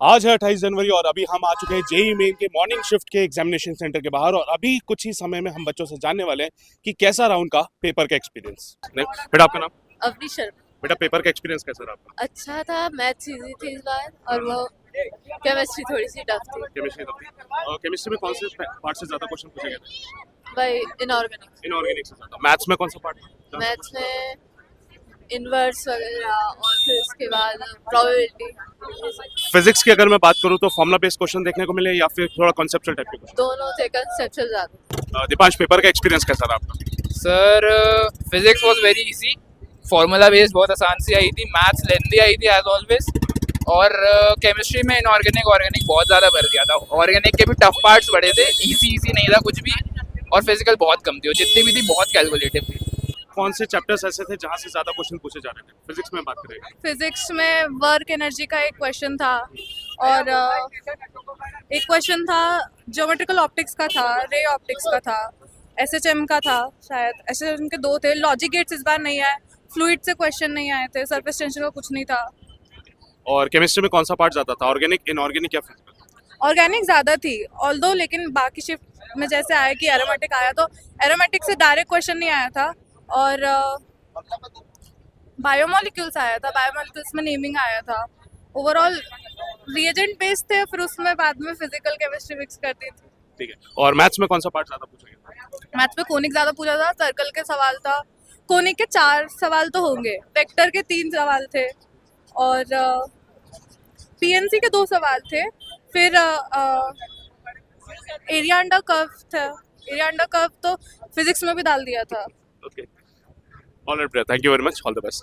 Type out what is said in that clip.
आज है 28 जनवरी और अभी हम आ चुके हैं जेई मेन के मॉर्निंग शिफ्ट के एग्जामिनेशन सेंटर के बाहर और अभी कुछ ही समय में हम बच्चों से जानने वाले हैं कि कैसा रहा उनका पेपर का एक्सपीरियंस। बेटा आपका नाम? अवनी शर्मा। बेटा पेपर का एक्सपीरियंस कैसा रहा आपका? अच्छा था, मैथ्स इजी थी इस बार और वो केमिस्ट्री थोड़ी सी टफ थी। केमिस्ट्री में कौन से पार्ट से ज्यादा क्वेश्चन पूछे गए थे? भाई इनऑर्गेनिक। इनऑर्गेनिक से ज्यादा। मैथ्स में कौन सा पार्ट था? मैथ्स में इनवर्स वगैरह और फिर उसके बाद प्रोबेबिलिटी। फिजिक्स की अगर मैं बात करूं तो फॉर्मुला बेस्ड क्वेश्चन देखने को मिले या फिर थोड़ा कॉन्सेप्चुअल टाइप के क्वेश्चन? दोनों थे, कंसेप्चुअल ज्यादा। दीपांश पेपर का एक्सपीरियंस कैसा रहा आपका? Sir physics was very easy, formula based बहुत आसान सी आई थी, मैथ्स लेंदी आई थी एज ऑलवेज, और केमिस्ट्री में इनऑर्गेनिक ऑर्गेनिक बहुत ज़्यादा भर दिया था। ऑर्गेनिक के भी टफ पार्ट्स बड़े थे, इजी नहीं था कुछ भी, और फिजिकल बहुत कम थी और जितनी भी थी बहुत कैलकुलेटिव थी। कौन से चैप्टर्स ऐसे थे जहां से ज्यादा क्वेश्चन पूछे जा रहे थे? फिजिक्स में बात करेंगे। फिजिक्स में वर्क एनर्जी का एक क्वेश्चन था और एक क्वेश्चन था ज्योमेट्रिकल ऑप्टिक्स का था, रे ऑप्टिक्स का था, एसएचएम का था शायद। एसएचएम के दो थे। लॉजिक गेट्स इस बार नहीं आए, फ्लूइड से क्वेश्चन नहीं आए थे, सरफेस टेंशन का कुछ नहीं था। और केमिस्ट्री में कौन सा पार्ट ज्यादा था, ऑर्गेनिक, इनऑर्गेनिक या फिजिकल? ऑर्गेनिक ज़्यादा थी ऑल्दो, लेकिन बाकी शिफ्ट में जैसे आया कि एरोमेटिक आया तो एरोमेटिक से डायरेक्ट क्वेश्चन नहीं आया था। और बायोमोलिक्यूल्स आया था, बायोमोलिक्यूल्स में नेमिंग आया था। ओवरऑल रिएजेंट बेस्ड थे, फिर उसमें बाद में फिजिकल केमिस्ट्री मिक्स कर दी थी। ठीक है। और मैथ्स में कौन सा पार्ट ज्यादा पूछा गया? मैथ्स में कोनिक ज़्यादा पूछा था, सर्कल के सवाल था। कोनिक के 4 सवाल तो होंगे, वेक्टर के 3 सवाल थे और पीएनसी के 2 सवाल थे। फिर एरिया अंडर कर्व था। एरिया अंडर कर्व तो फिजिक्स में भी डाल दिया था। Okay, alright, thank you very much, all the best.